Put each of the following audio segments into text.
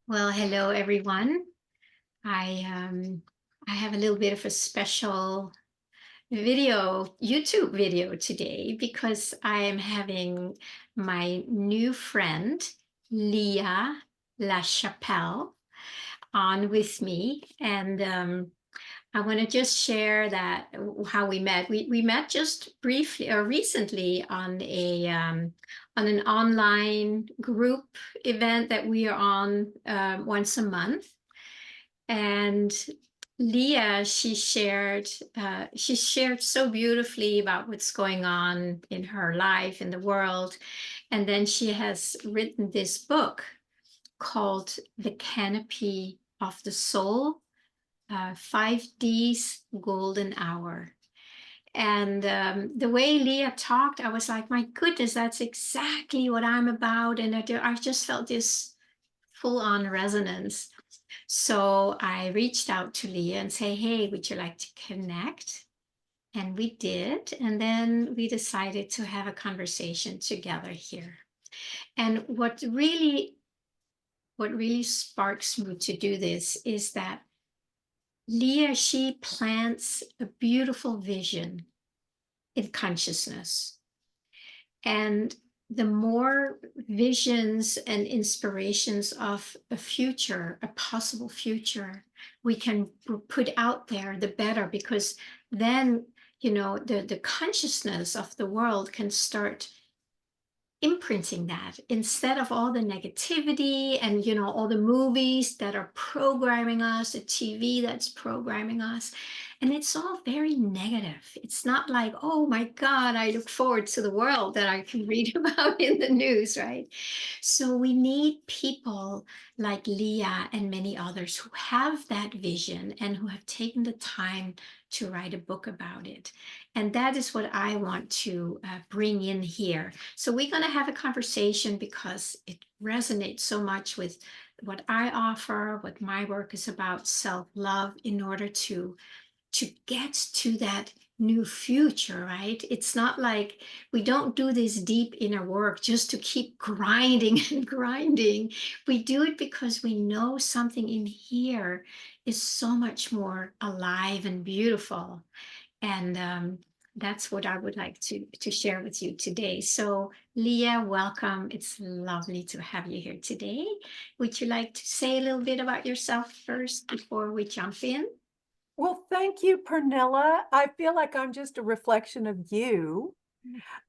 Well, hello everyone. I have a little bit of a special YouTube video today because I am having my new friend Leah LaChapelle on with me, and I want to just share that how we met. We met just briefly or recently on an online group event that we are on once a month. And Leah, she shared so beautifully about what's going on in her life, in the world. And then she has written this book called The Canopy of the Soul, 5D's Golden Hour. And the way Leah talked, I was like, my goodness, that's exactly what I'm about. And I just felt this full on resonance. So I reached out to Leah and say, hey, would you like to connect? And we did. And then we decided to have a conversation together here. And what really sparks me to do this is that Leah, she plants a beautiful vision in consciousness. And the more visions and inspirations of a future, a possible future, we can put out there, the better, because then, the consciousness of the world can start imprinting that instead of all the negativity and all the movies that are programming us, the TV that's programming us. And it's all very negative. It's not like, oh my God, I look forward to the world that I can read about in the news, right? So we need people like Leah and many others who have that vision and who have taken the time to write a book about it. And that is what I want to bring in here. So we're going to have a conversation because it resonates so much with what I offer, what my work is about, self-love, in order to get to that new future, right? It's not like we don't do this deep inner work just to keep grinding and grinding. We do it because we know something in here is so much more alive and beautiful. And that's what I would like to share with you today. So Leah, welcome. It's lovely to have you here today. Would you like to say a little bit about yourself first before we jump in? Well, thank you, Pernilla. I feel like I'm just a reflection of you.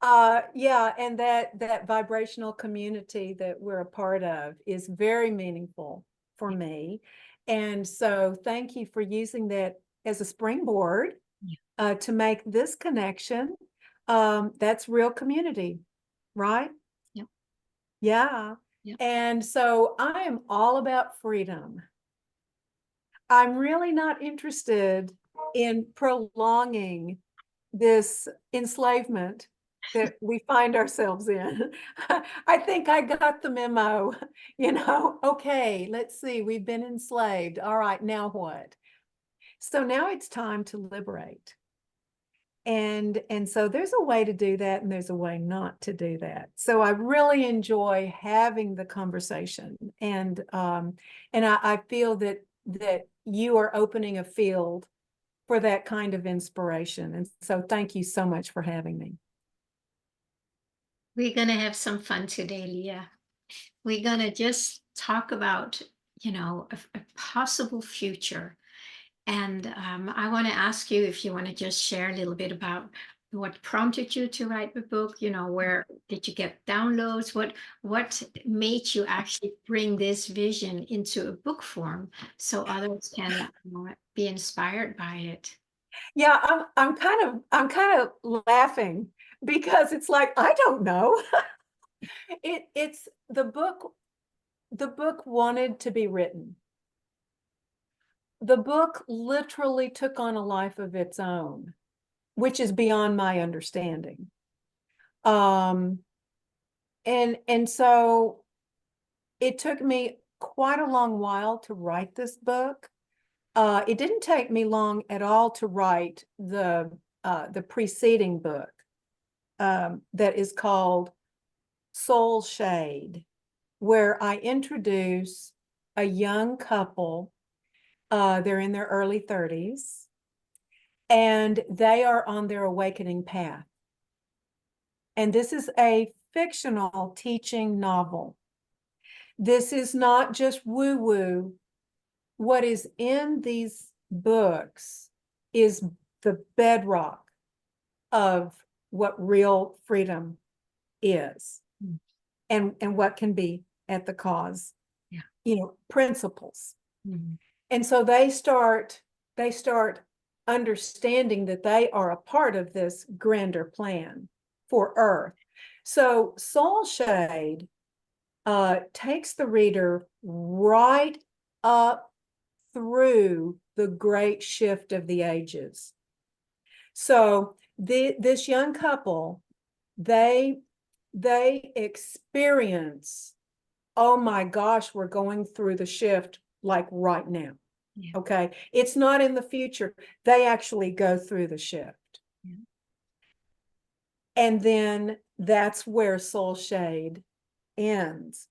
Yeah, and that vibrational community that we're a part of is very meaningful for me. And so thank you for using that as a springboard to make this connection. That's real community, right? Yeah. Yeah. Yeah. And so I am all about freedom. I'm really not interested in prolonging this enslavement that we find ourselves in. I think I got the memo, okay, let's see, we've been enslaved. All right, now what? So now it's time to liberate. And so there's a way to do that and there's a way not to do that. So I really enjoy having the conversation. And I feel that you are opening a field for that kind of inspiration. And so thank you so much for having me. We're going to have some fun today, Leah. We're going to just talk about, a possible future. And I want to ask you if you want to just share a little bit about what prompted you to write the book. Where did you get downloads? What made you actually bring this vision into a book form so others can be inspired by it? Yeah, I'm kind of laughing because it's like, I don't know. It's the book wanted to be written. The book literally took on a life of its own, which is beyond my understanding. Um, and so it took me quite a long while to write this book. It didn't take me long at all to write the preceding book that is called Soul Shade, where I introduce a young couple. They're in their early 30s, and they are on their awakening path. And this is a fictional teaching novel. This is not just woo-woo. What is in these books is the bedrock of what real freedom is, and what can be at the cause, principles. And so they start understanding that they are a part of this grander plan for Earth. So Soul Shade takes the reader right up through the great shift of the ages. So this young couple, they experience, oh my gosh, we're going through the shift like right now. Yeah. Okay. It's not in the future. They actually go through the shift. Yeah. And then that's where Soul Shade ends.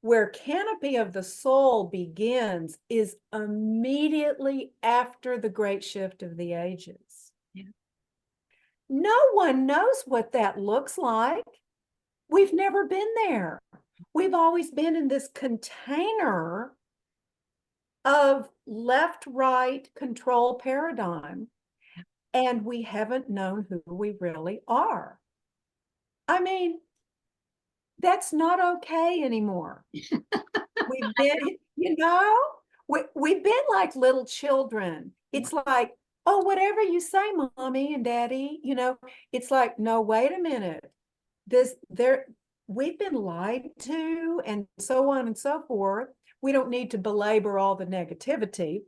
Where Canopy of the Soul begins is immediately after the great shift of the ages. Yeah. No one knows what that looks like. We've never been there. We've always been in this container of left-right control paradigm, and we haven't known who we really are. I mean, that's not okay anymore. We've been, we've been like little children. It's like, oh, whatever you say, mommy and daddy, it's like, no, wait a minute. We've been lied to, and so on and so forth. We don't need to belabor all the negativity.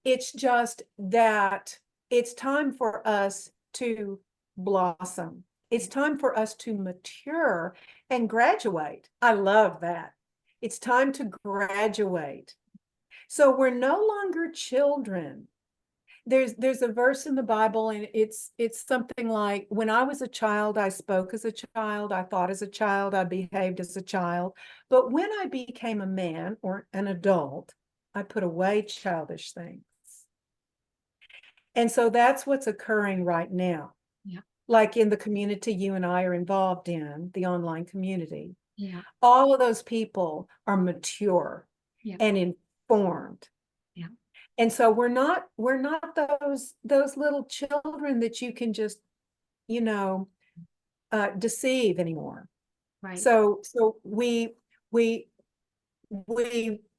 It's just that it's time for us to blossom. It's time for us to mature and graduate. I love that. It's time to graduate. So we're no longer children. There's a verse in the Bible, and it's something like, when I was a child, I spoke as a child, I thought as a child, I behaved as a child. But when I became a man or an adult, I put away childish things. And so that's what's occurring right now. Yeah. Like in the community you and I are involved in, the online community. Yeah. All of those people are mature, yeah, and informed. Yeah. And so we're not those little children that you can just, deceive anymore. Right. So we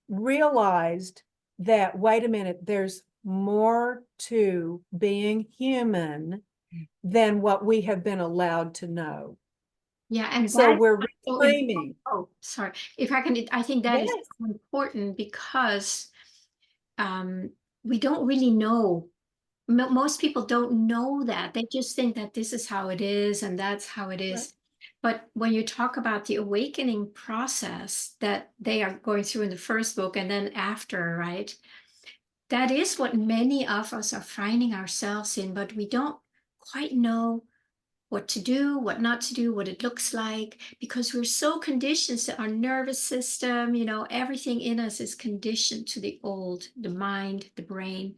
realized that, wait a minute, there's more to being human than what we have been allowed to know. Yeah, and so we're reclaiming. Oh, sorry. If I can, I think that is important, because we don't really know. Most people don't know that. They just think that this is how it is and that's how it is. Right. But when you talk about the awakening process that they are going through in the first book and then after, right? That is what many of us are finding ourselves in, but we don't quite know what to do, what not to do, what it looks like, because we're so conditioned to our nervous system, everything in us is conditioned to the old, the mind, the brain.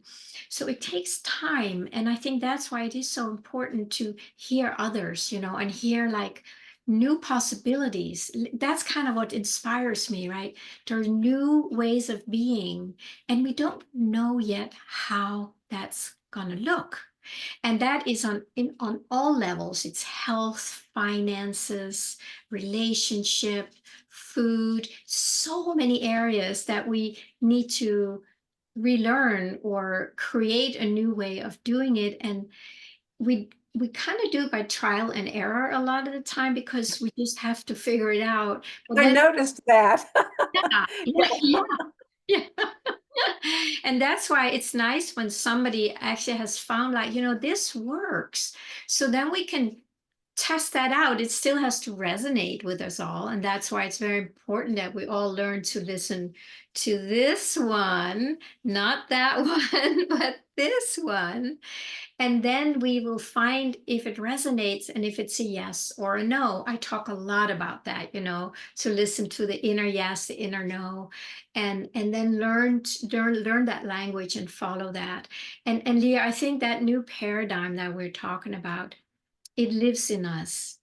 So it takes time. And I think that's why it is so important to hear others, and hear like new possibilities. That's kind of what inspires me, right? There are new ways of being, and we don't know yet how that's going to look. And that is on all levels. It's health, finances, relationship, food, so many areas that we need to relearn or create a new way of doing it. And we kind of do it by trial and error a lot of the time, because we just have to figure it out. I noticed that. Yeah. And that's why it's nice when somebody actually has found, like, this works. So then we can test that out. It still has to resonate with us all. And that's why it's very important that we all learn to listen to this one, not that one, but this one. And then we will find if it resonates and if it's a yes or a no. I talk a lot about that, to listen to the inner yes, the inner no, and then learn that language and follow that. And Leah, I think that new paradigm that we're talking about, it lives in us.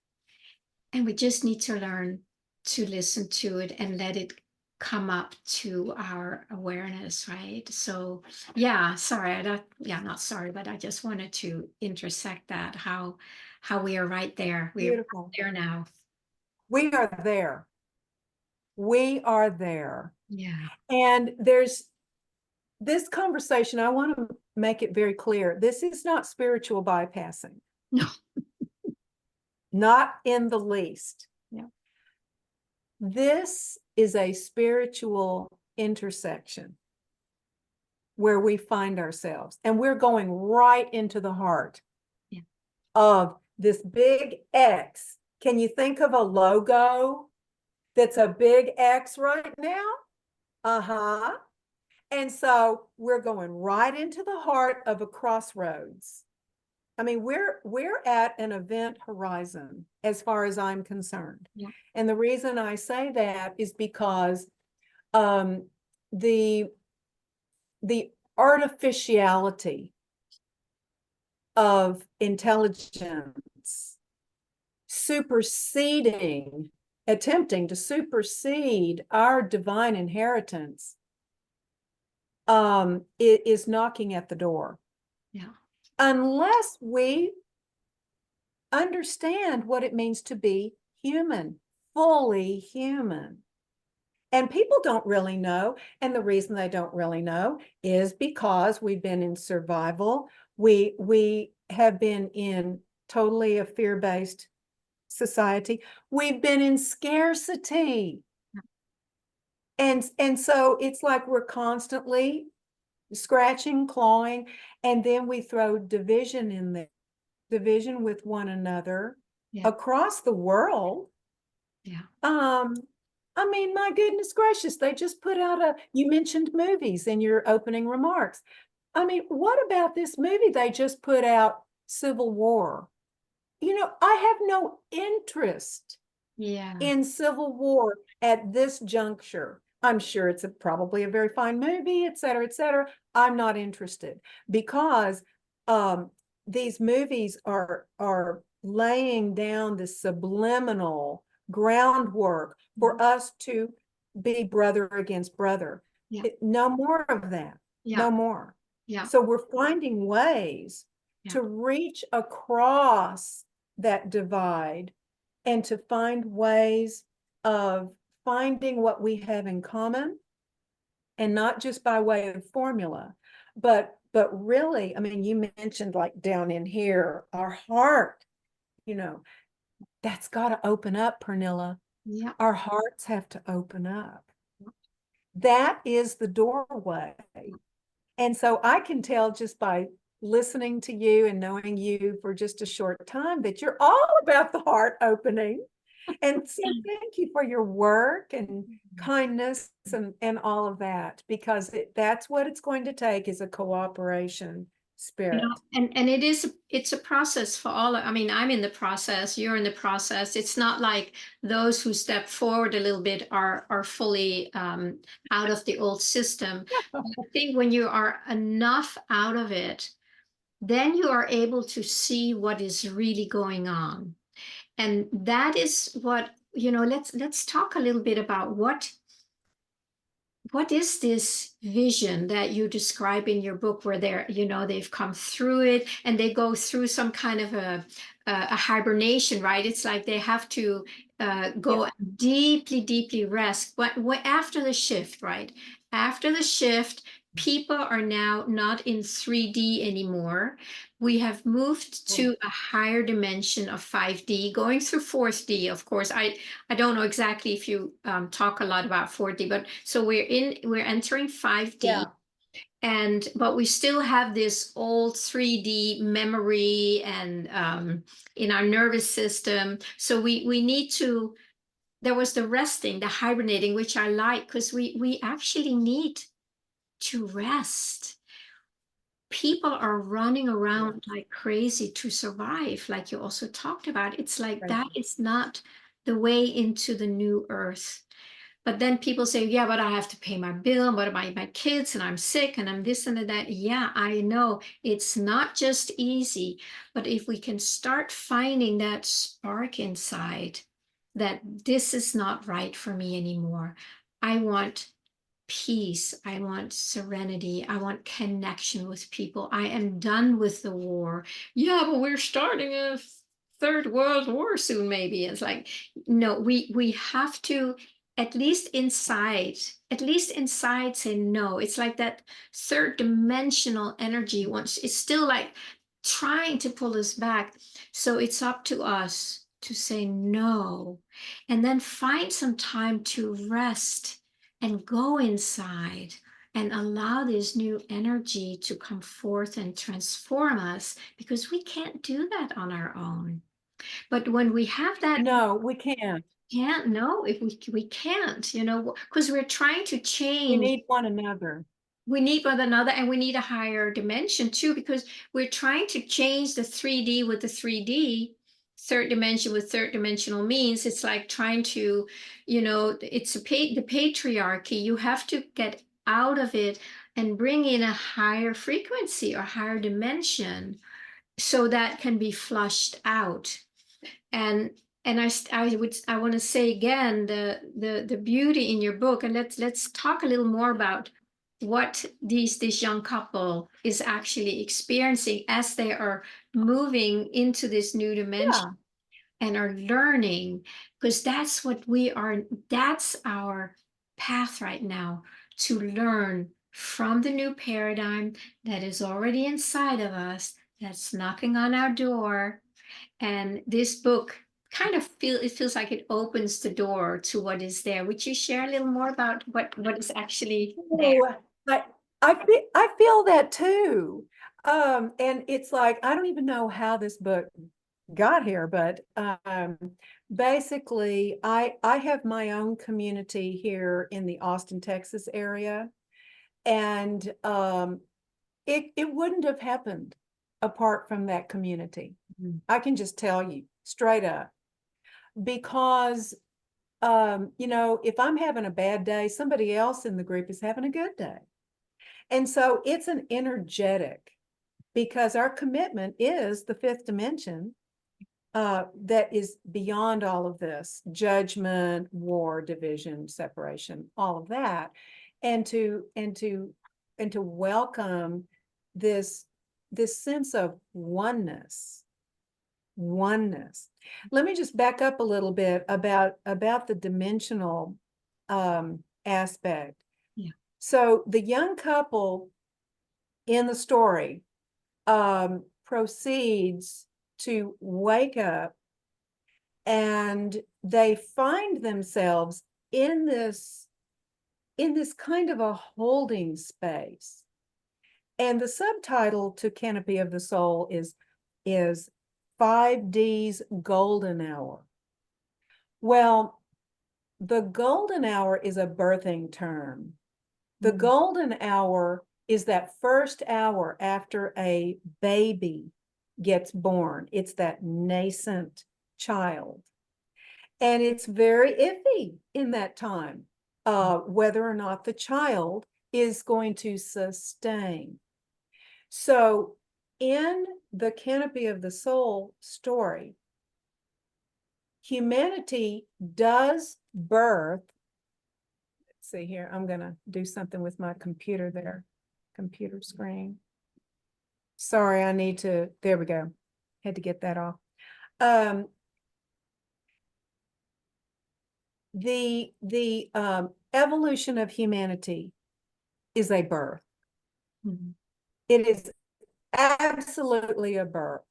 And we just need to learn to listen to it and let it come up to our awareness, right? So yeah, sorry, not sorry, but I just wanted to intersect that, how we are right there. We're right Beautiful. there now. We are there. We are there. Yeah. And there's this conversation, I want to make it very clear. This is not spiritual bypassing. No. Not in the least. Yeah. This is a spiritual intersection where we find ourselves, and we're going right into the heart of this big X. Can you think of a logo that's a big X right now? Uh-huh. And so we're going right into the heart of a crossroads. I mean, we're at an event horizon as far as I'm concerned. Yeah. And the reason I say that is because the artificiality of intelligence attempting to supersede our divine inheritance, it is knocking at the door. Yeah. Unless we understand what it means to be human, fully human. And people don't really know. And the reason they don't really know is because we've been in survival. We have been in totally a fear-based society. We've been in scarcity. And so it's like we're constantly scratching, clawing, and then we throw division in there, division with one another across the world. Yeah. I mean, my goodness gracious, they just put out you mentioned movies in your opening remarks. I mean, what about this movie they just put out, Civil War? I have no interest in Civil War at this juncture. I'm sure it's probably a very fine movie, et cetera, et cetera. I'm not interested because these movies are laying down the subliminal groundwork for us to be brother against brother. No more of that. No more. So we're finding ways to reach across that divide and to find ways of finding what we have in common, and not just by way of formula, but really, I mean, you mentioned like down in here, our heart, that's got to open up, Pernilla. Yeah. Our hearts have to open up. That is the doorway. And so I can tell just by listening to you and knowing you for just a short time that you're all about the heart opening. And so thank you for your work and kindness and all of that, because that's what it's going to take, is a cooperation spirit. And it's a process for all. I mean, I'm in the process, you're in the process. It's not like those who step forward a little bit are fully out of the old system. I think when you are enough out of it, then you are able to see what is really going on. And that is what, let's talk a little bit about what is this vision that you describe in your book, where they've come through it and they go through some kind of a hibernation, right? It's like they have to go deeply rest. But after the shift, right? After the shift, people are now not in 3D anymore. We have moved to a higher dimension of 5D, going through 4D. Of course, I don't know exactly if you talk a lot about 4D, but so we're entering 5D. But we still have this old 3D memory and in our nervous system. So we need to, there was the resting, the hibernating, which I like, because we actually need to rest. People are running around like crazy to survive, like you also talked about. It's like Right. that is not the way into the new earth. But then people say, yeah, but I have to pay my bill, and what about my kids, and I'm sick, and I'm this and that. Yeah, I know it's not just easy, but if we can start finding that spark inside that this is not right for me anymore. I want peace. I want serenity. I want connection with people. I am done with the war. Yeah, but we're starting a third world war soon, maybe. It's like, no, we have to at least inside, say no. It's like that third dimensional energy wants, it's still like trying to pull us back. So it's up to us to say no, and then find some time to rest and go inside and allow this new energy to come forth and transform us, because we can't do that on our own. But when we have that, No, we can't. can't know if we can't, because we're trying to We change. need one another. We need one another, and we need a higher dimension too, because we're trying to change the 3D with the 3D. Third dimension with third dimensional means it's like trying to, it's the patriarchy. You have to get out of it and bring in a higher frequency or higher dimension so that can be flushed out. and I want to say again the beauty in your book, and let's talk a little more about what this young couple is actually experiencing as they are moving into this new dimension Yeah. and are learning, because that's what we are, that's our path right now, to learn from the new paradigm that is already inside of us, that's knocking on our door. And this book kind of feels like it opens the door to what is there. Would you share a little more about what is actually there? Oh, I, I feel that too. And it's like, I don't even know how this book got here, but basically I have my own community here in the Austin, Texas area. And it wouldn't have happened apart from that community. Mhm. I can just tell you straight up, because if I'm having a bad day, somebody else in the group is having a good day. And so it's an energetic, because our commitment is the fifth dimension, that is beyond all of this judgment, war, division, separation, all of that, and to welcome this sense of oneness. Let me just back up a little bit about the dimensional aspect. Yeah. So the young couple in the story proceeds to wake up, and they find themselves in this kind of a holding space. And the subtitle to Canopy of the Soul is 5D's golden hour. Well, the golden hour is a birthing term. The golden hour is that first hour after a baby gets born. It's that nascent child. And it's very iffy in that time, whether or not the child is going to sustain. So in the Canopy of the Soul story, humanity does birth. Let's see here. I'm going to do something with my computer there. Computer screen. Sorry, I need to, there we go. Had to get that off. The evolution of humanity is a birth. Mm-hmm. It is absolutely a birth.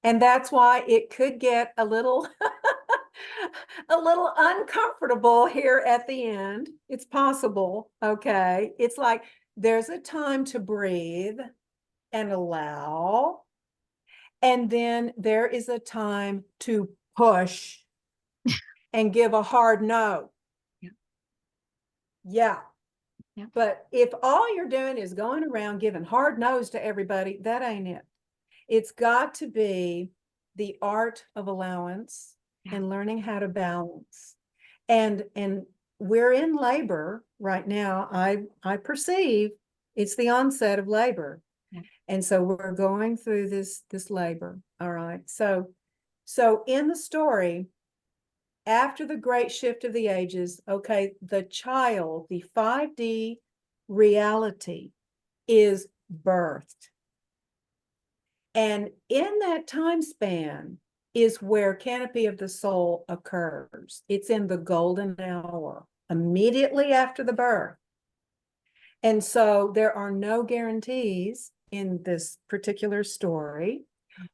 And that's why it could get a little a little uncomfortable here at the end. It's possible. Okay. It's like there's a time to breathe and allow, and then there is a time to push and give a hard no. Yeah. Yeah. Yeah. But if all you're doing is going around giving hard no's to everybody, that ain't it. It's got to be the art of allowance and learning how to balance. And we're in labor right now. I perceive it's the onset of labor. Yeah. And so we're going through this labor. All right. So in the story, after the great shift of the ages, okay, the child, the 5D reality is birthed. And in that time span is where Canopy of the Soul occurs. It's in the golden hour, immediately after the birth. And so there are no guarantees in this particular story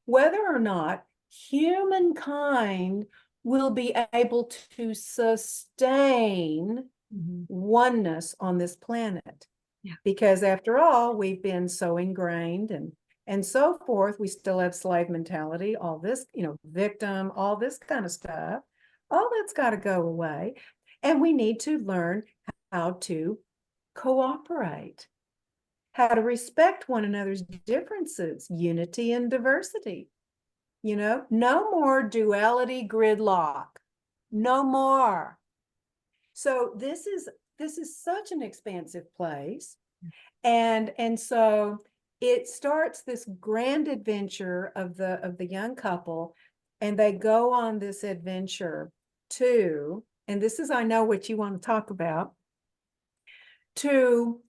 whether or not humankind will be able to sustain oneness on this planet. Yeah. Because after all, we've been so ingrained and so forth. We still have slave mentality, all this, victim, all this kind of stuff. All that's got to go away. And we need to learn how to cooperate, how to respect one another's differences, unity and diversity. No more duality gridlock. No more. So this is such an expansive place. And so it starts this grand adventure of the young couple, and they go on this adventure to, and this is, I know what you want to talk about, to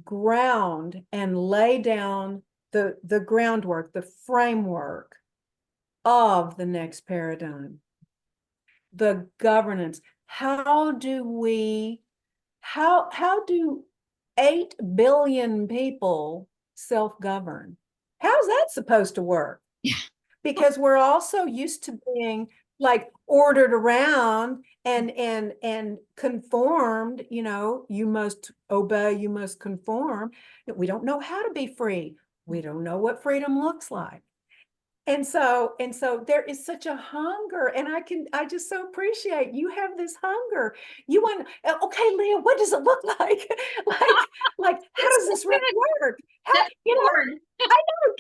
ground and lay down the groundwork, the framework of the next paradigm, the governance. How do 8 billion people self-govern? How's that supposed to work? Yeah. Because we're also used to being like ordered around and conformed, you must obey, you must conform. We don't know how to be free. We don't know what freedom looks like. And so there is such a hunger, and I just so appreciate you have this hunger. You want, okay, Leah, what does it look like? like how does this really work? How, That's hard. I know.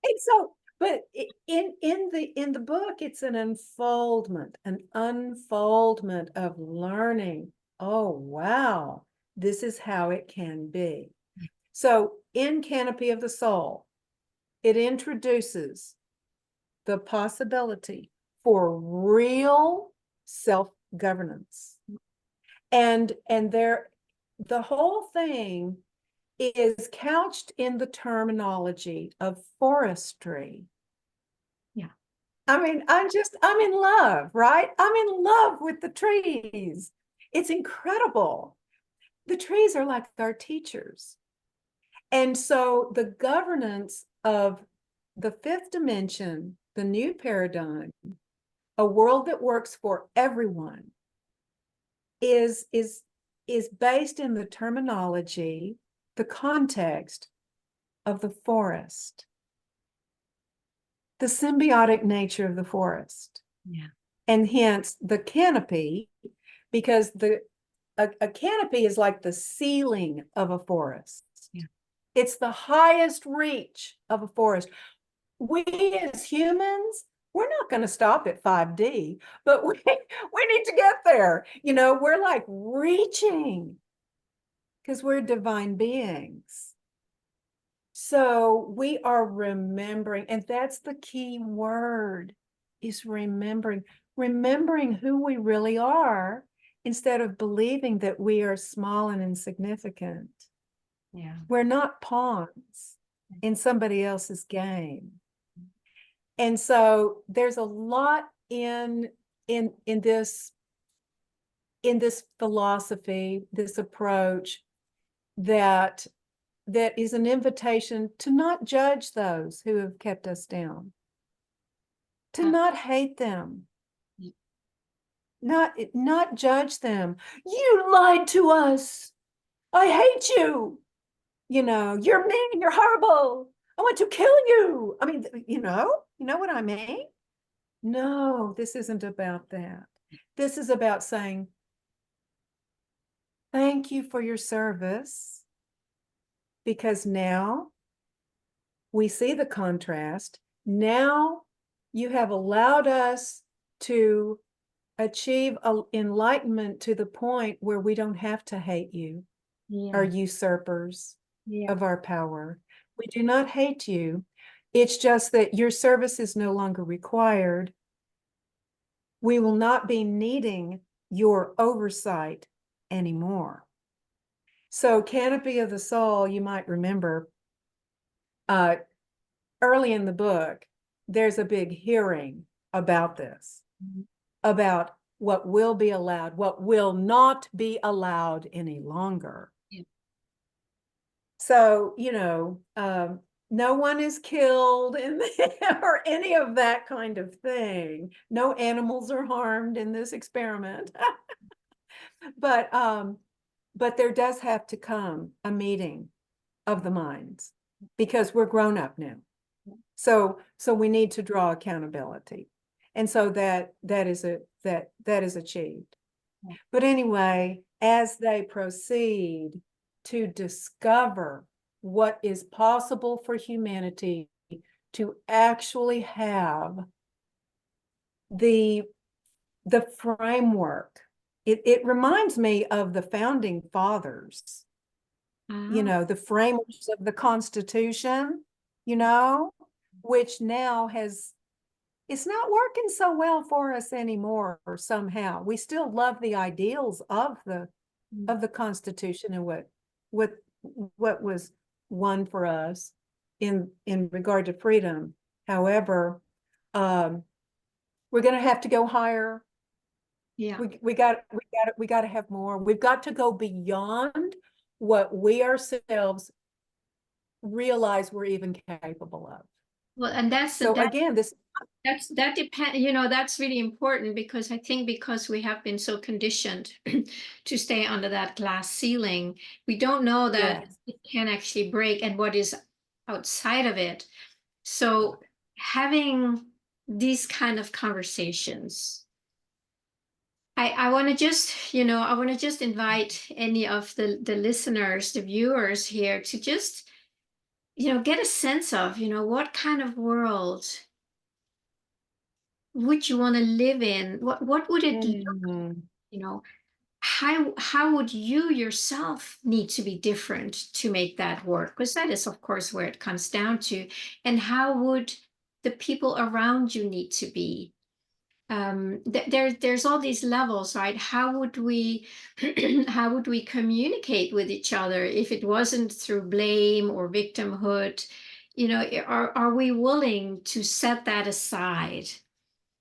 And so, but in the book, it's an unfoldment of learning. Oh, wow, this is how it can be. So in Canopy of the Soul, it introduces the possibility for real self-governance. And the whole thing is couched in the terminology of forestry. Yeah. I mean, I'm in love, right? I'm in love with the trees. It's incredible. The trees are like our teachers. And so the governance of the 5th dimension, the new paradigm, a world that works for everyone, is based in the terminology, the context of the forest, the symbiotic nature of the forest. Yeah. And hence the canopy, because a canopy is like the ceiling of a forest. Yeah. It's the highest reach of a forest. We as humans, we're not going to stop at 5D, but we need to get there. We're like reaching because we're divine beings. So we are remembering, and that's the key word, is remembering who we really are instead of believing that we are small and insignificant. Yeah. We're not pawns in somebody else's game. And so there's a lot in this philosophy, this approach that is an invitation to not judge those who have kept us down, to not hate them, not judge them. You lied to us. I hate you. You're mean, you're horrible. I want to kill you. I mean, you know what I mean? No, this isn't about that. This is about saying, thank you for your service, because now we see the contrast. Now you have allowed us to achieve enlightenment to the point where we don't have to hate you, our usurpers of our power. We do not hate you. It's just that your service is no longer required. We will not be needing your oversight anymore. So Canopy of the Soul, you might remember, early in the book, there's a big hearing about this, about what will be allowed, what will not be allowed any longer. Yeah. So, no one is killed or any of that kind of thing. No animals are harmed in this experiment. But there does have to come a meeting of the minds, because we're grown up now. So we need to draw accountability. And so that is achieved. Yeah. But anyway, as they proceed to discover what is possible for humanity to actually have the framework, it reminds me of the founding fathers, the framers of the Constitution, which now it's not working so well for us anymore, or somehow. We still love the ideals of the Constitution and what was won for us in regard to freedom. However, we're going to have to go higher. Yeah. We got to have more. We've got to go beyond what we ourselves realize we're even capable of. Well, and again, that depends, that's really important, because I think because we have been so conditioned to stay under that glass ceiling, we don't know that it can actually break and what is outside of it. So having these kind of conversations, I want to just invite any of the listeners, the viewers here, to just get a sense of what kind of world would you want to live in? What would it look like? How would you yourself need to be different to make that work? Because that is, of course, where it comes down to. And how would the people around you need to be? There's all these levels, right? How would we how would we communicate with each other if it wasn't through blame or victimhood? Are we willing to set that aside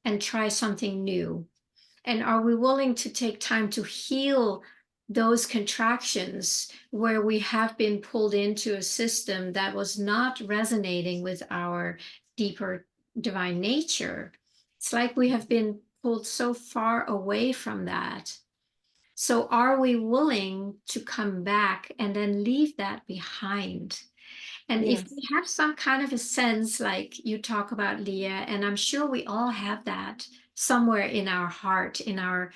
and try something new? And are we willing to take time to heal those contractions where we have been pulled into a system that was not resonating with our deeper divine nature? It's like we have been pulled so far away from that. So are we willing to come back and then leave that behind? And if we have some kind of a sense, like you talk about, Leah, and I'm sure we all have that somewhere in our heart, in our,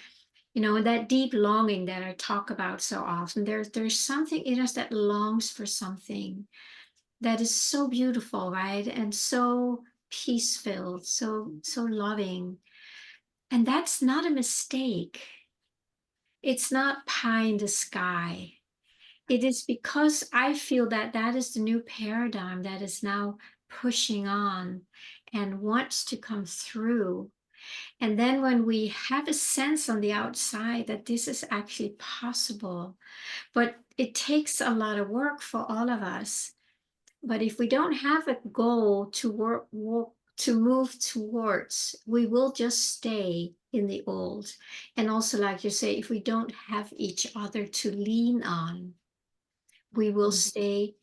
that deep longing that I talk about so often. There's something in us that longs for something that is so beautiful, right? And so peace-filled, so loving. And that's not a mistake. It's not pie in the sky. It is because I feel that that is the new paradigm that is now pushing on and wants to come through. And then when we have a sense on the outside that this is actually possible, but it takes a lot of work for all of us. But if we don't have a goal to to move towards, we will just stay in the old. And also, like you say, if we don't have each other to lean on, we will stay,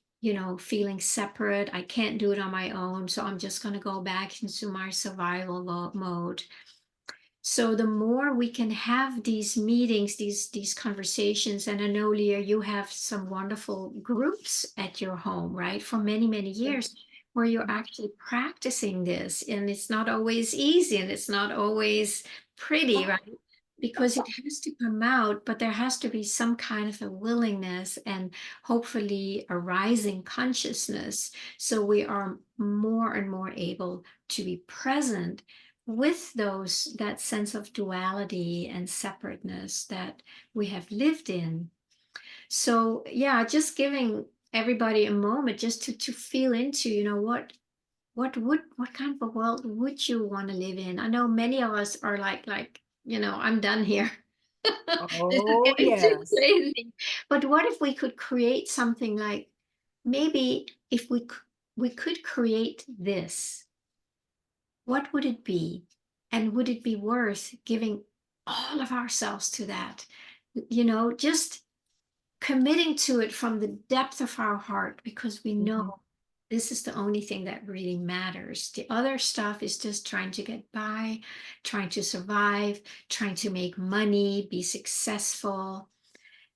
feeling separate. I can't do it on my own, so I'm just going to go back into my survival mode. So the more we can have these meetings, these conversations, and I know, Leah, you have some wonderful groups at your home, right? For many, many years, where you're actually practicing this. And it's not always easy and it's not always pretty, right? Because it has to come out, but there has to be some kind of a willingness and hopefully a rising consciousness. So we are more and more able to be present with those, that sense of duality and separateness that we have lived in. So yeah, just giving everybody a moment just to feel into, what kind of a world would you want to live in? I know many of us are like, I'm done here. This is Oh, getting too yes. crazy. But what if we could create something like, maybe if we could create this, what would it be? And would it be worth giving all of ourselves to that? Just committing to it from the depth of our heart, because we know Mhm. this is the only thing that really matters. The other stuff is just trying to get by, trying to survive, trying to make money, be successful.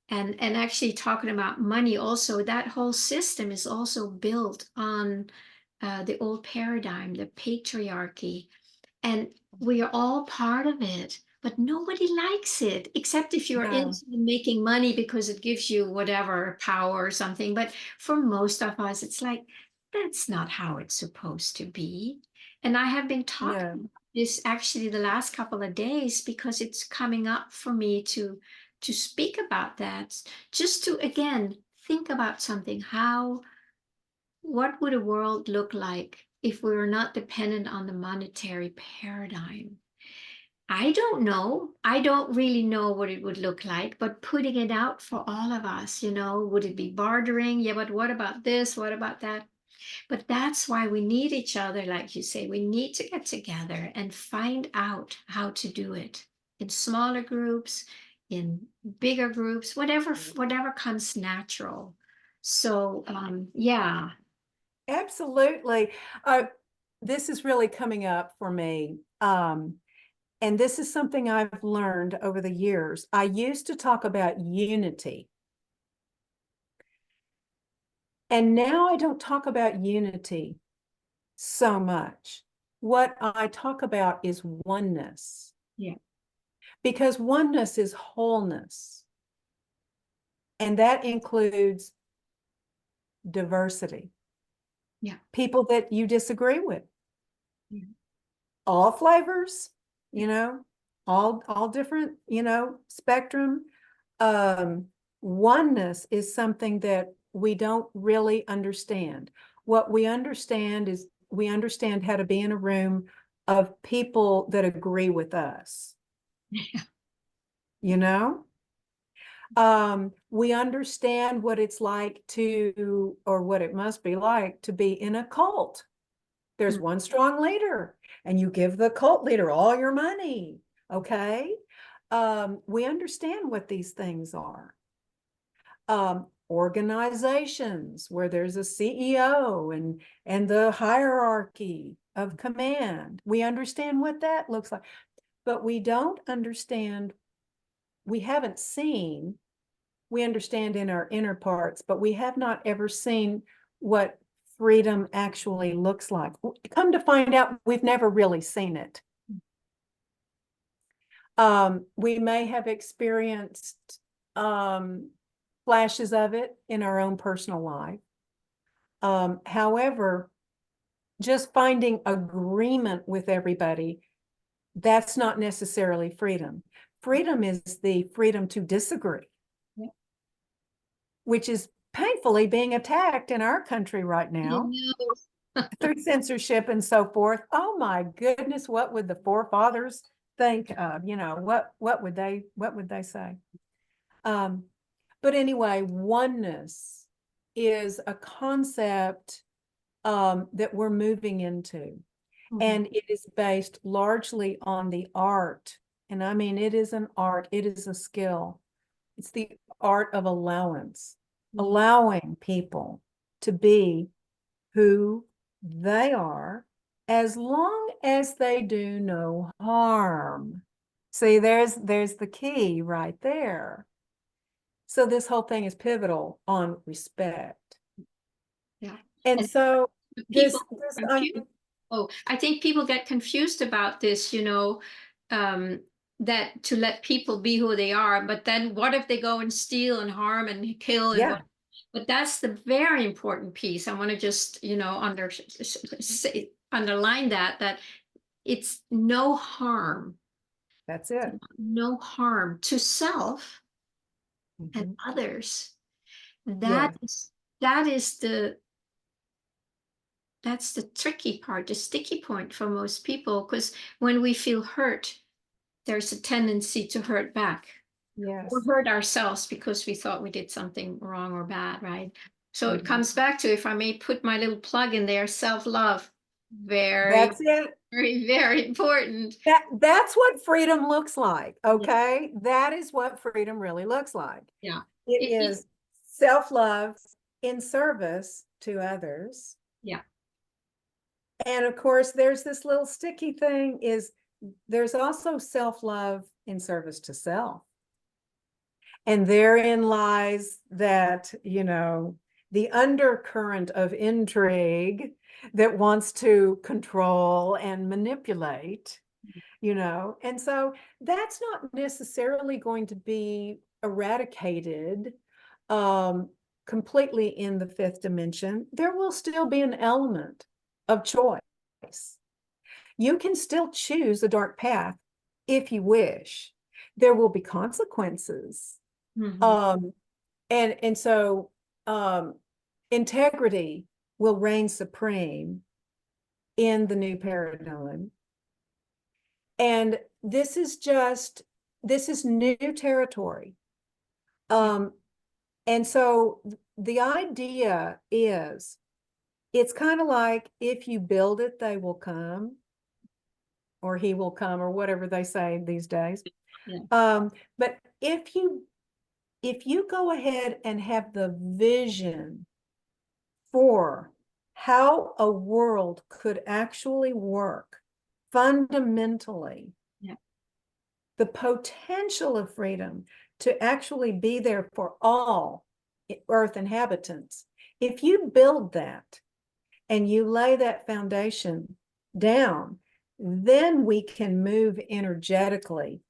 And actually talking about money also, that whole system is also built on the old paradigm, the patriarchy, and we are all part of it, but nobody likes it except if you're No, into making money because it gives you whatever power or something. But for most of us, it's like, that's not how it's supposed to be. And I have been talking no. about this actually the last couple of days because it's coming up for me to speak about that, just to again think about something. What would a world look like if we were not dependent on the monetary paradigm? I don't know. I don't really know what it would look like, but putting it out for all of us, would it be bartering? Yeah, but what about this? What about that? But that's why we need each other, like you say. We need to get together and find out how to do it in smaller groups, in bigger groups, whatever comes natural. So yeah. Absolutely. This is really coming up for me. And this is something I've learned over the years. I used to talk about unity, and now I don't talk about unity so much. What I talk about is oneness, Yeah. because oneness is wholeness, and that includes diversity, Yeah. people that you disagree with, Yeah. all flavors, you know, all different, spectrum. Oneness is something that we don't really understand. What we understand is we understand how to be in a room of people that agree with us, you know? We understand what it's like to, or what it must be like to be in a cult. There's Mm. one strong leader, and you give the cult leader all your money. Okay. We understand what these things are. Organizations where there's a CEO and the hierarchy of command. We understand what that looks like, but we don't understand, we haven't seen, we understand in our inner parts, but we have not ever seen what freedom actually looks like. Come to find out, we've never really seen it. We may have experienced flashes of it in our own personal life. However, just finding agreement with everybody, that's not necessarily freedom. Freedom is the freedom to disagree, Yeah. which is painfully being attacked in our country right I now know. through censorship and so forth. Oh my goodness, what would the forefathers think of? What would they say? But anyway, oneness is a concept that we're moving into. Mhm. And it is based largely on the art. And I mean, it is an art, it is a skill. It's the art of allowance, Yeah. allowing people to be who they are, as long as they do no harm. See, there's the key right there. So this whole thing is pivotal on respect. Yeah. And so People this confused. Oh, I think people get confused about this, that to let people be who they are, but then what if they go and steal and harm and kill and yeah, what? But that's the very important piece. I want to just, underline that it's no harm, that's it. no harm to self and Mhm. others. That Yes, is that is the that's the tricky part, the sticky point for most people, because when we feel hurt, there's a tendency to hurt back or yes. hurt ourselves because we thought we did something wrong or bad, right? So it Mhm. comes back to, if I may put my little plug in there, self-love. Very, That's it. very, very important. That's what freedom looks like, okay? That is what freedom really looks like. Yeah. It It, is self-love in service to others. yeah. And of course, there's this little sticky thing is there's also self-love in service to self. And therein lies that, the undercurrent of intrigue that wants to control and manipulate, and so that's not necessarily going to be eradicated completely in the fifth dimension. There will still be an element of choice. You can still choose a dark path if you wish. There will be consequences. Mhm. Um, and so integrity will reign supreme in the new paradigm. And this is new territory. Yeah. And so the idea is it's kind of like if you build it, they will come, or he will come, or whatever they say these days. Yeah. But if you go ahead and have the vision for how a world could actually work fundamentally, Yeah. the potential of freedom to actually be there for all earth inhabitants, if you build that and you lay that foundation down, then we can move energetically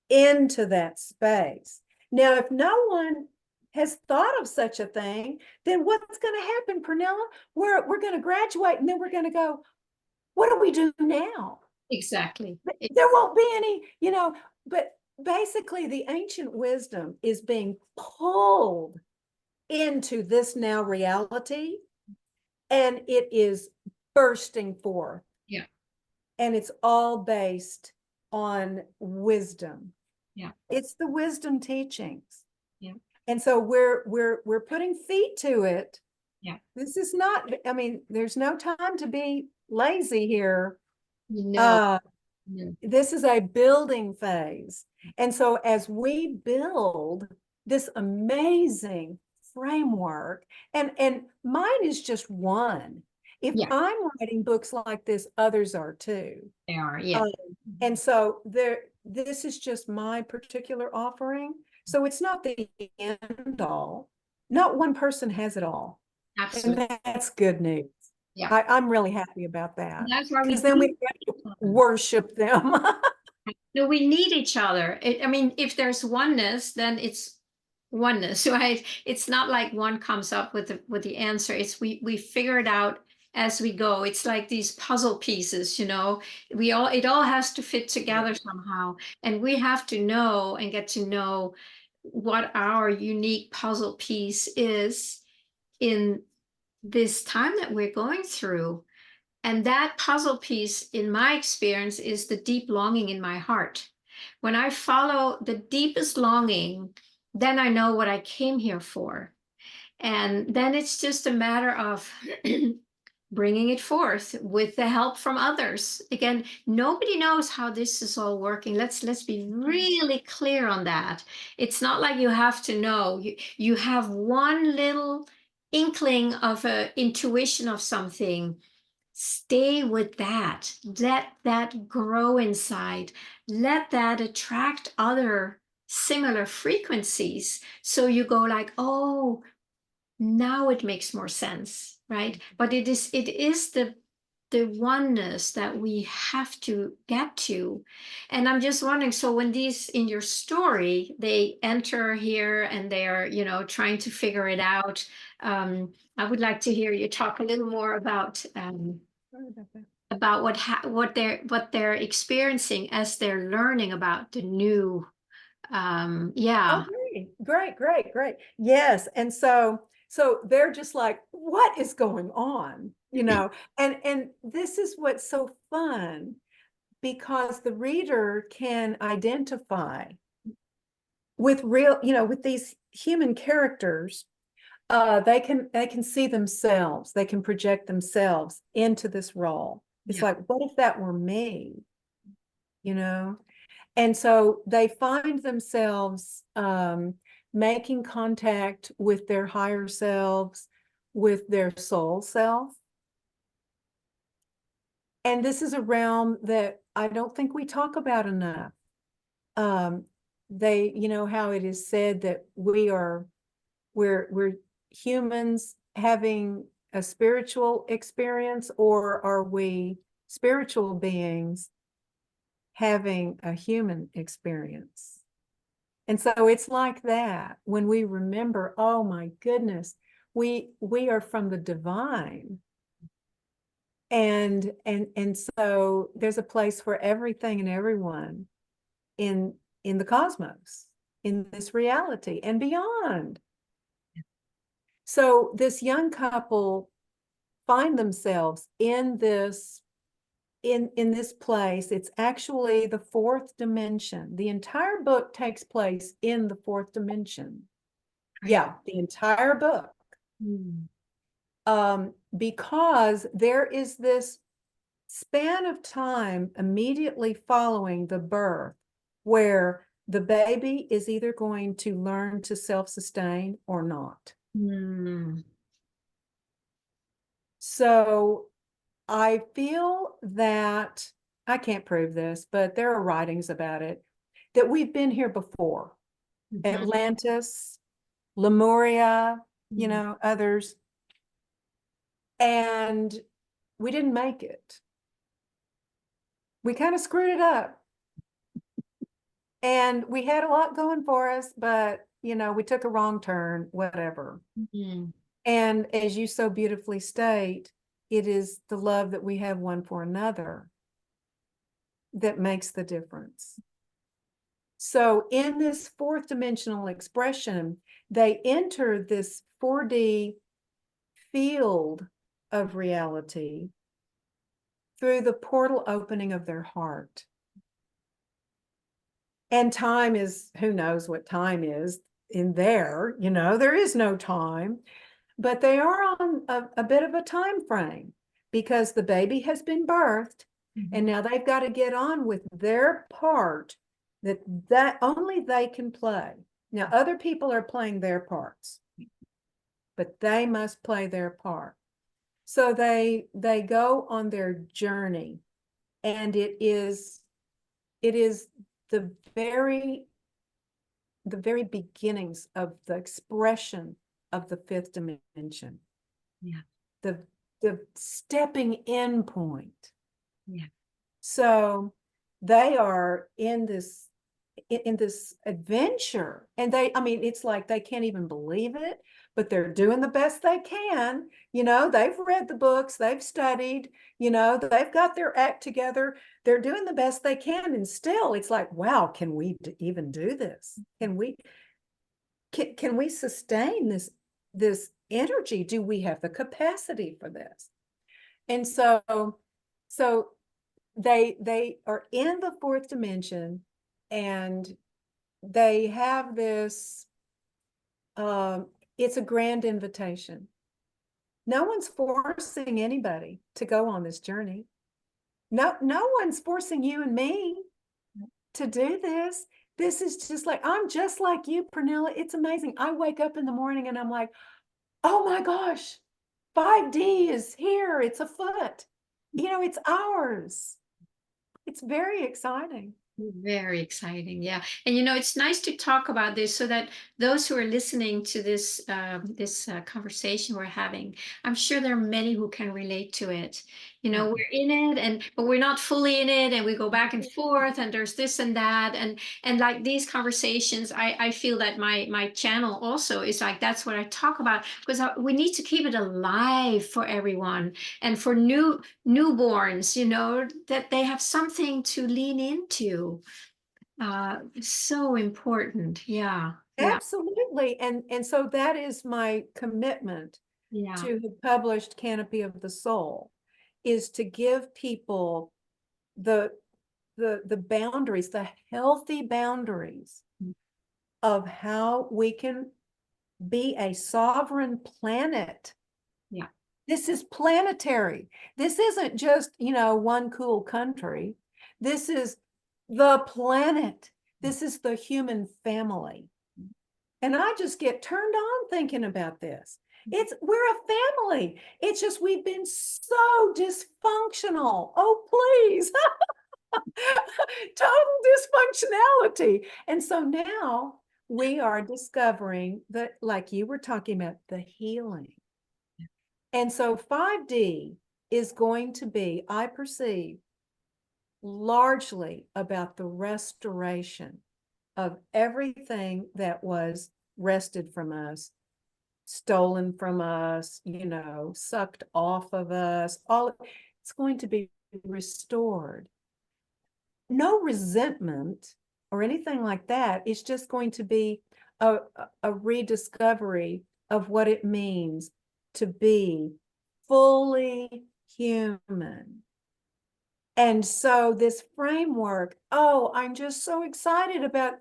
into that space. Now, if no one has thought of such a thing, then what's going to happen, Pernilla? We're going to graduate and then we're going to go, what do we do now? Exactly. There won't be any, but basically the ancient wisdom is being pulled into this now reality, and it is bursting forth. Yeah. And it's all based on wisdom. Yeah. It's the wisdom teachings. Yeah. And so we're putting feet to it. Yeah. This is not, there's no time to be lazy here. No. This is a building phase. And so as we build this amazing framework, and mine is just one. If Yeah. I'm writing books like this, others are too. They are. Yeah. And so this is just my particular offering. So it's not the end all. Not one person has it all. Absolutely. And that's good news. Yeah. I'm really happy about that. That's why we Because then we worship them. no, we need each other. I mean, if there's oneness, then it's oneness, right? It's not like one comes up with the answer. It's we figure it out as we go. It's like these puzzle pieces, it all has to fit together somehow. And we have to know and get to know what our unique puzzle piece is in this time that we're going through. And that puzzle piece, in my experience, is the deep longing in my heart. When I follow the deepest longing, then I know what I came here for. And then it's just a matter of bringing it forth with the help from others. Again, nobody knows how this is all working. Let's be really clear on that. It's not like you have to know. You have one little inkling of a intuition of something. stay with that. Let that grow inside. Let that attract other similar frequencies. So you go like, oh, now it makes more sense, right? But it is the oneness that we have to get to. And I'm just wondering, so when these in your story, they enter here and they're, trying to figure it out. I would like to hear you talk a little more Sorry about that. about what they're experiencing as they're learning about the new. Oh, Yeah. great. Yes. And so they're just like, what is going on? And this is what's so fun, because the reader can identify with real, with these human characters. They can see themselves, they can project themselves into this role. It's Yeah. like, what if that were me? You know? And so they find themselves making contact with their higher selves, with their soul self. And this is a realm that I don't think we talk about enough. How it is said that we're humans having a spiritual experience, or are we spiritual beings having a human experience? And so it's like that when we remember, oh my goodness, we are from the divine. And so there's a place for everything and everyone in the cosmos, in this reality and beyond. So this young couple find themselves in this place. It's actually the fourth dimension. The entire book takes place in the fourth dimension. Yeah, the entire book. Because there is this span of time immediately following the birth where the baby is either going to learn to self-sustain or not. So I feel that, I can't prove this, but there are writings about it, that we've been here before. Atlantis, Lemuria, others. And we didn't make it. We kind of screwed it up. And we had a lot going for us, but, we took a wrong turn, whatever. And as you so beautifully state, it is the love that we have one for another that makes the difference. So in this fourth dimensional expression, they enter this 4D field of reality through the portal opening of their heart. And time is, who knows what time is in there, there is no time, but they are on a bit of a time frame, because the baby has been birthed, and now they've got to get on with their part that only they can play. Now, other people are playing their parts, but they must play their part. So they go on their journey, and it is the very beginnings of the expression of the fifth dimension. Yeah. The stepping in point. Yeah. So they are in this adventure, and it's like they can't even believe it, but they're doing the best they can. They've read the books, they've studied, they've got their act together, they're doing the best they can. And still it's like, wow, can we even do this? Can we sustain this energy? Do we have the capacity for this? And so they are in the fourth dimension, and they have this, it's a grand invitation. No one's forcing anybody to go on this journey. No one's forcing you and me to do this. This is just like, I'm just like you, Pernilla. It's amazing. I wake up in the morning and I'm like, oh my gosh, 5D is here. It's afoot. it's ours. It's very exciting. Very exciting, yeah. And it's nice to talk about this so that those who are listening to this conversation we're having, I'm sure there are many who can relate to it. Yeah. We're in it, but we're not fully in it, and we go back and forth, and there's this and that, and like these conversations, I feel that my channel also is like that's what I talk about because we need to keep it alive for everyone and for newborns, that they have something to lean into. So important. Yeah. Yeah. Absolutely. And so that is my commitment Yeah. to have published Canopy of the Soul, is to give people the the boundaries, the healthy boundaries of how we can be a sovereign planet. Yeah. This is planetary. This isn't just, one cool country. This is the planet. This is the human family. And I just get turned on thinking about this. We're a family. It's just we've been so dysfunctional. Oh, please. Total dysfunctionality. And so now we are discovering that, like you were talking about, the healing. And so 5D is going to be, I perceive, largely about the restoration of everything that was wrested from us, stolen from us, sucked off of us. It's going to be restored. No resentment or anything like that. It's just going to be a rediscovery of what it means to be fully human. And so this framework, I'm just so excited about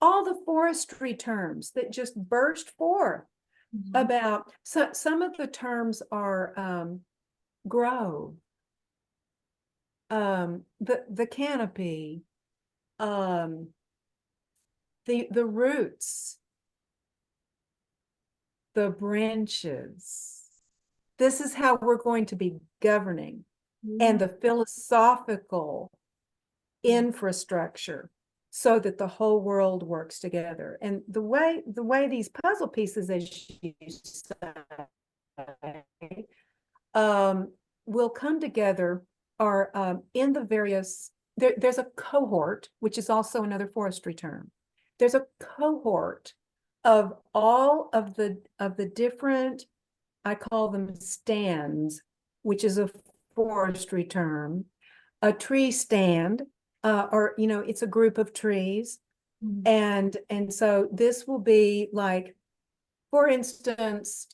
all the forestry terms that just burst forth. About some of the terms are grove, the canopy, the roots, the branches. This is how we're going to be governing, and the philosophical infrastructure, so that the whole world works together. And the way these puzzle pieces, as you say, will come together are in the various, there's a cohort, which is also another forestry term. There's a cohort of all of the different, I call them stands, which is a forestry term. A tree stand, or it's a group of trees. And so this will be like, for instance,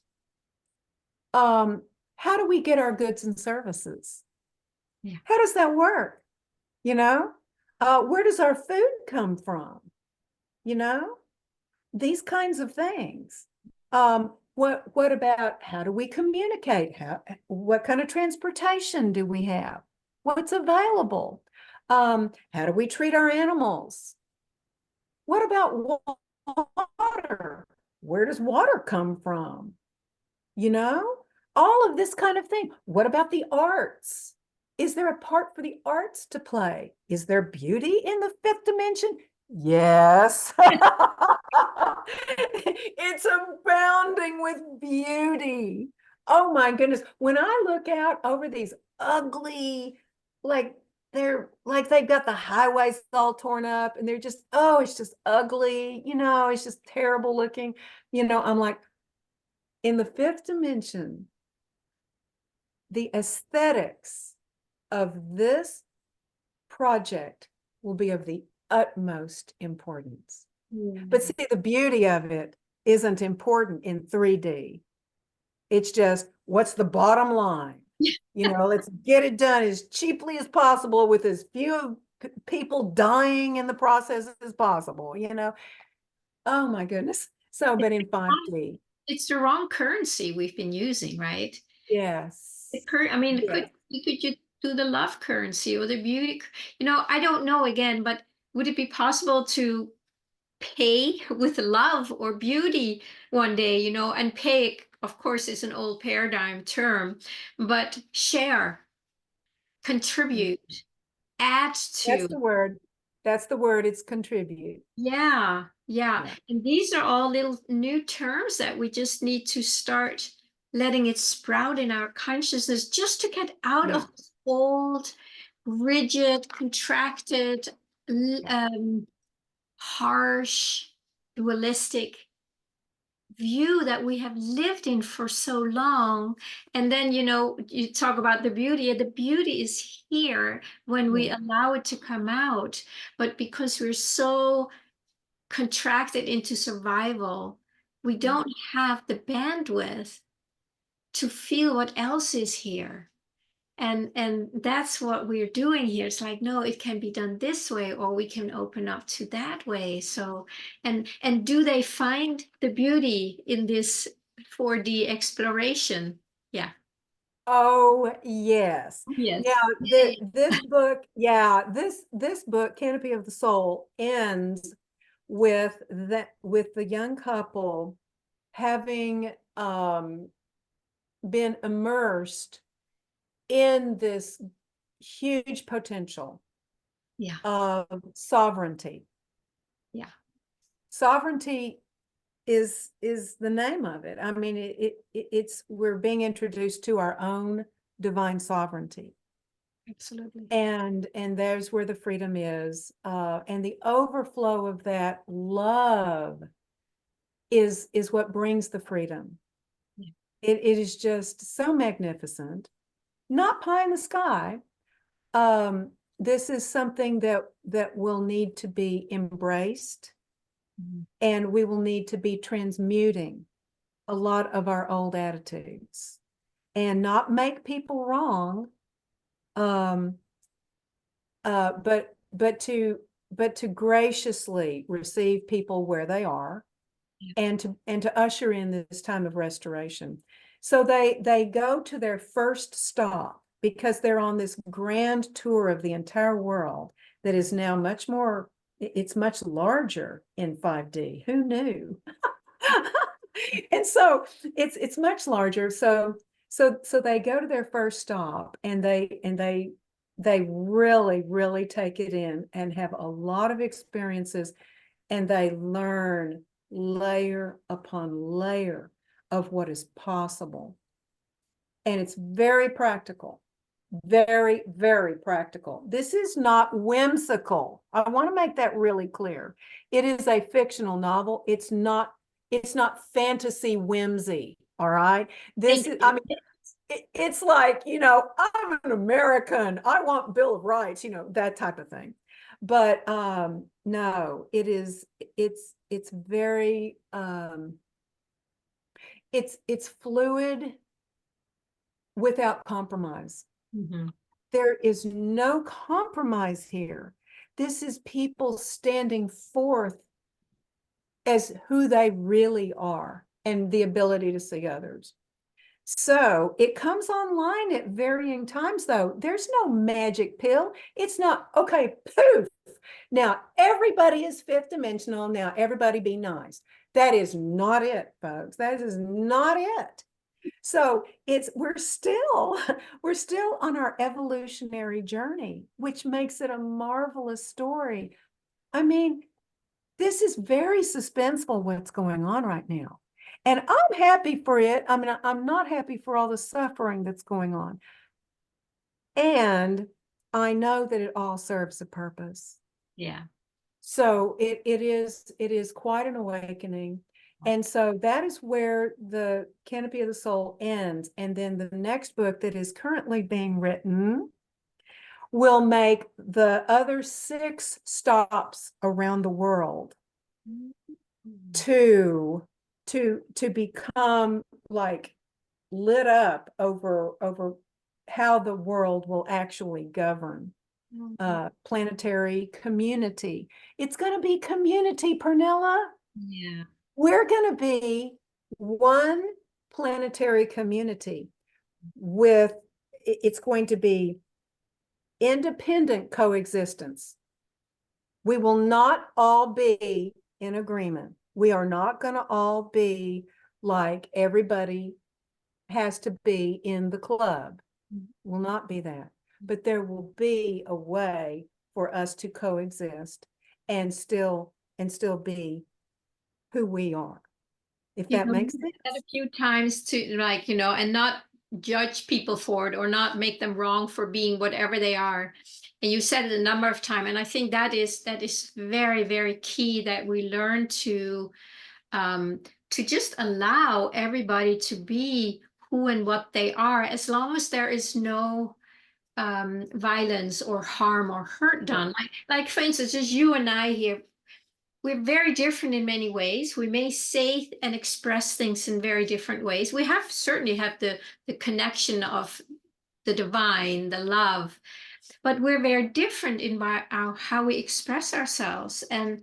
how do we get our goods and services? Yeah. How does that work? Where does our food come from? These kinds of things. What about, how do we communicate? What kind of transportation do we have? What's available? How do we treat our animals? What about water? Where does water come from? All of this kind of thing. What about the arts? Is there a part for the arts to play? Is there beauty in the fifth dimension? Yes. It's abounding with beauty. Oh my goodness. When I look out over these ugly, like they've got the highways all torn up, and they're just, it's just ugly, it's just terrible looking. I'm like, in the fifth dimension, the aesthetics of this project will be of the utmost importance. But see, the beauty of it isn't important in 3D. It's just, what's the bottom line? Let's get it done as cheaply as possible with as few people dying in the process as possible, Oh my goodness. So, but in 5D. It's the wrong currency we've been using, right? Yes. I mean, Yes. could you do the love currency or the beauty? I don't know again, but would it be possible to pay with love or beauty one day, and pay, of course, is an old paradigm term, but share. contribute, add That's to. the word. That's the word. It's contribute. Yeah, yeah. Yeah. And these are all little new terms that we just need to start letting it sprout in our consciousness just to get out Yeah. of this old, rigid, contracted, Yeah. harsh, dualistic view that we have lived in for so long. And then, you talk about the beauty is here when we Yeah. allow it to come out. But because we're so contracted into survival, we don't have the bandwidth to feel what else is here. And that's what we're doing here. It's like, no, it can be done this way, or we can open up to that way. So, and do they find the beauty in this 4D exploration? Yeah. Oh, yes. Now, Yes. this book, this book, Canopy of the Soul, ends with the young couple having been immersed in this huge potential Yeah. of sovereignty. Yeah. Sovereignty is the name of it. I mean, it's we're being introduced to our own divine sovereignty. Absolutely. And there's where the freedom is, and the overflow of that love is what brings the freedom. Yeah. It is just so magnificent. Not pie in the sky. This is something that will need to be embraced, and we will need to be transmuting a lot of our old attitudes and not make people wrong, but to graciously receive people where they are, and to usher in this time of restoration. So they go to their first stop because they're on this grand tour of the entire world that is now much more, it's much larger in 5D. Who knew? And so it's much larger. So they go to their first stop, and they really take it in and have a lot of experiences, and they learn layer upon layer of what is possible. And it's very practical, very, very practical. This is not whimsical. I want to make that really clear. It is a fictional novel. It's not fantasy whimsy. All right. Thank I you. mean, it's like, I'm an American, I want Bill of Rights, that type of thing. But no, it's very it's fluid without compromise. Mhm. There is no compromise here. This is people standing forth as who they really are, and the ability to see others. So it comes online at varying times, though. There's no magic pill. It's not, okay, poof. Now everybody is fifth dimensional. Now everybody be nice. That is not it, folks. That is not it. So we're still on our evolutionary journey, which makes it a marvelous story. I mean, this is very suspenseful, what's going on right now. And I'm happy for it. I mean, I'm not happy for all the suffering that's going on. And I know that it all serves a purpose. Yeah. So it is quite an awakening. And so that is where the Canopy of the Soul ends. And then the next book that is currently being written will make the other 6 stops around the world to become like lit up over how the world will actually govern planetary community. It's going to be community, Pernilla. Yeah. We're going to be one planetary community with, it's going to be independent coexistence. We will not all be in agreement. We are not going to all be like everybody has to be in the club. Will not be that. but there will be a way for us to coexist and still be who we are, if You that know, makes you said a sense. few times to like, and not judge people for it or not make them wrong for being whatever they are. And you said it a number of times. And I think that is very, very key, that we learn to just allow everybody to be who and what they are, as long as there is no violence or harm or hurt done. Like for instance, just you and I here, we're very different in many ways. We may say and express things in very different ways. We have certainly have the connection of the divine, the love, but we're very different in how we express ourselves. And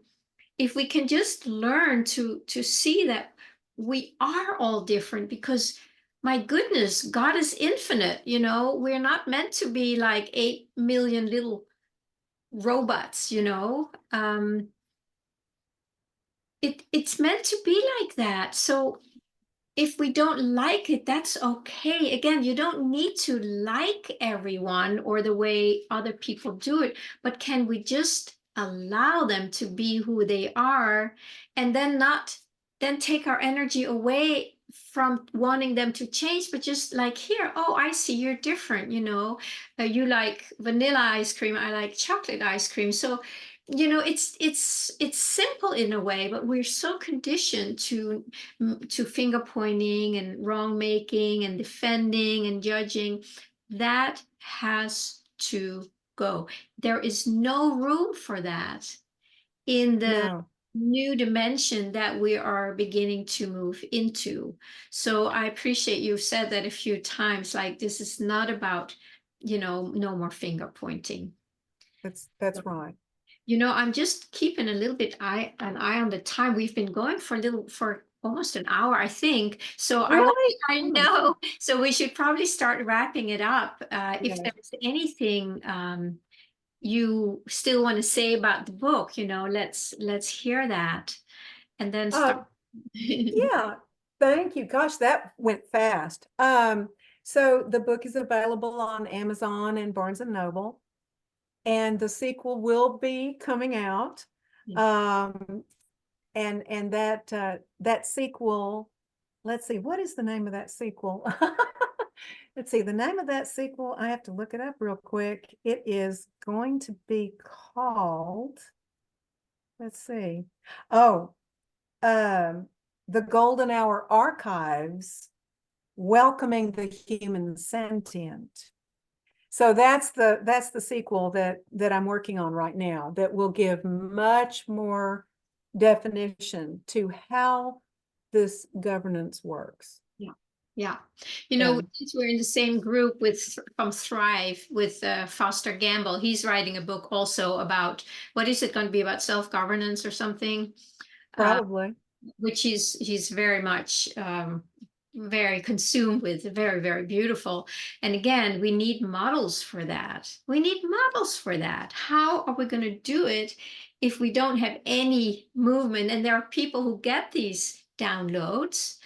if we can just learn to see that we are all different, because my goodness, God is infinite. We're not meant to be like 8 million little robots. It's meant to be like that. So if we don't like it, that's okay. Again, you don't need to like everyone or the way other people do it, but can we just allow them to be who they are, and then not then take our energy away from wanting them to change, but just like, here, oh, I see you're different. You like vanilla ice cream, I like chocolate ice cream. So it's simple in a way, but we're so conditioned to finger pointing and wrong making and defending and judging. That has to go. There is no room for that in the No, new dimension that we are beginning to move into. So I appreciate you've said that a few times, like, this is not about, no more finger pointing. that's right. I'm just keeping a little bit an eye on the time. We've been going for almost an hour, I think. So Really? I Oh my know. God. So we should probably start wrapping it up. If Yeah. there's anything you still want to say about the book, let's hear that, and then start. Uh, yeah. Thank you. Gosh, that went fast. So the book is available on Amazon and Barnes and Noble, and the sequel will be coming out. Um, and that sequel, let's see, what is the name of that sequel? Let's see, the name of that sequel, I have to look it up real quick. It is going to be called, let's see. Oh, The Golden Hour Archives, Welcoming the Human Sentient. So that's the sequel that I'm working on right now, that will give much more definition to how this governance works. Yeah. Yeah. Yeah, Since we're in the same group from Thrive with Foster Gamble, he's writing a book also about, what is it going to be, about self-governance or something? Uh, probably. which he's very much very consumed with, very, very beautiful. And again, we need models for that. We need models for that. How are we going to do it if we don't have any movement? And there are people who get these downloads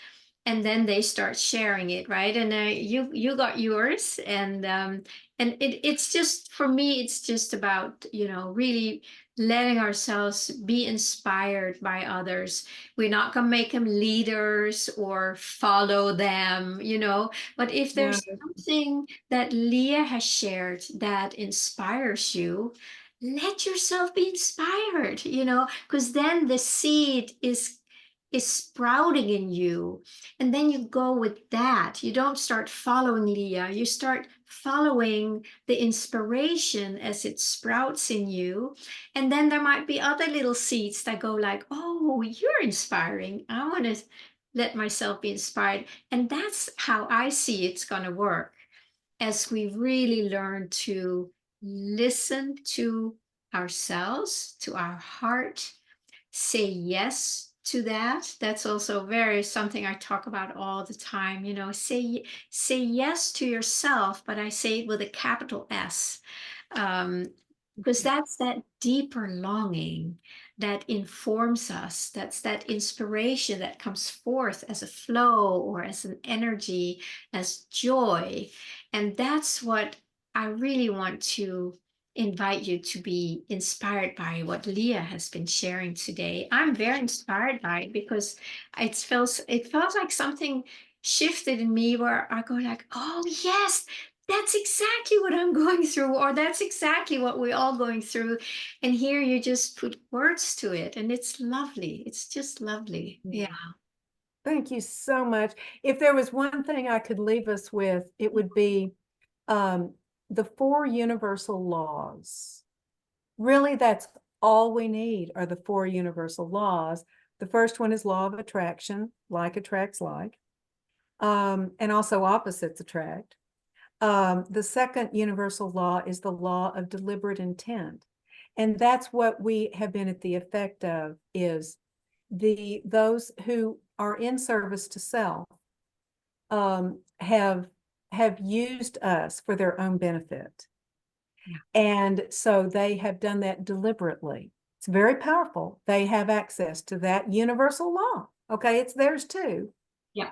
and then they start sharing it, right? And you got yours, and it's just, for me, it's just about, really letting ourselves be inspired by others. We're not going to make them leaders or follow them, but if Yeah, there's something that Leah has shared that inspires you, let yourself be inspired, because then the seed is sprouting in you. And then you go with that. You don't start following Leah. You start following the inspiration as it sprouts in you. And then there might be other little seeds that go like, oh, you're inspiring. I want to let myself be inspired. And that's how I see it's going to work, as we really learn to listen to ourselves, to our heart, say yes to that. That's also very something I talk about all the time. Say yes to yourself, but I say it with a capital S, um, because that's that deeper longing that informs us. That's that inspiration that comes forth as a flow or as an energy, as joy. And that's what I really want to invite you to be inspired by what Leah has been sharing today. I'm very inspired by it because it felt like something shifted in me where I go like, oh yes, that's exactly what I'm going through, or that's exactly what we're all going through. And here you just put words to it, and it's lovely. It's just lovely. Yeah. Thank you so much. If there was one thing I could leave us with, it would be the 4 universal laws. Really, that's all we need are the 4 universal laws. The first one is law of attraction, like attracts like, and also opposites attract. The second universal law is the law of deliberate intent. And that's what we have been at the effect of, is those who are in service to self have used us for their own benefit. Yeah. And so they have done that deliberately. It's very powerful. They have access to that universal law. Okay, it's theirs too. Yeah.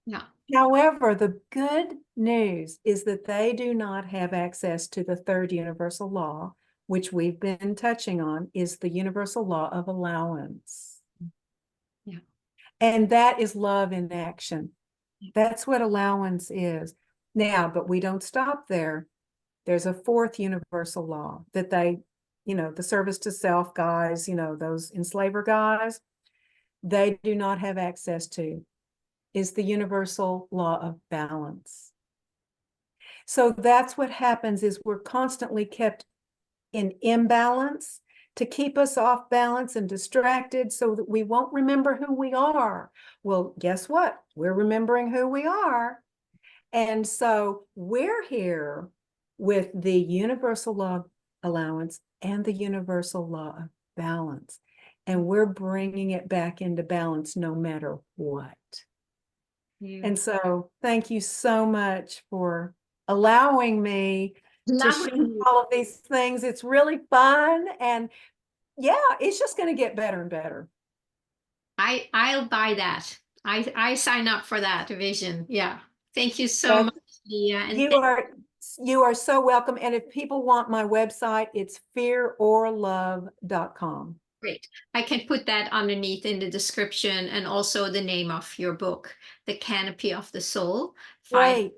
Yeah. However, the good news is that they do not have access to the third universal law, which we've been touching on, is the universal law of allowance. Yeah. And that is love in action. That's what allowance is. Now, but we don't stop there. There's a 4th universal law that the service to self guys, those enslaver guys, they do not have access to, is the universal law of balance. So that's what happens, is we're constantly kept in imbalance to keep us off balance and distracted so that we won't remember who we are. Well, guess what? We're remembering who we are. And so we're here with the universal law of allowance and the universal law of balance. And we're bringing it back into balance no matter what. Yeah. And so thank you so much for allowing me to share Lovely. all of these things. It's really fun. And yeah, it's just going to get better and better. I'll buy that. I sign up for that vision. Yeah. Thank you so Yes, much, Leah. And you are so welcome. And if people want my website, it's fearorlove.com. great. I can put that underneath in the description, and also the name of your book, The Canopy of the Soul, 5 Right,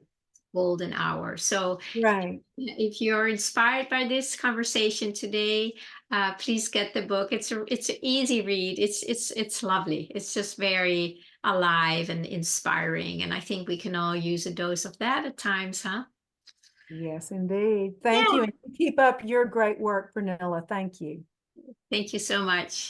Golden Hour. So right. if you're inspired by this conversation today, please get the book. It's an easy read. It's lovely. It's just very alive and inspiring. And I think we can all use a dose of that at times, huh? Yes, indeed. Thank Yeah. you. And keep up your great work, Pernilla. Thank you. Thank you so much.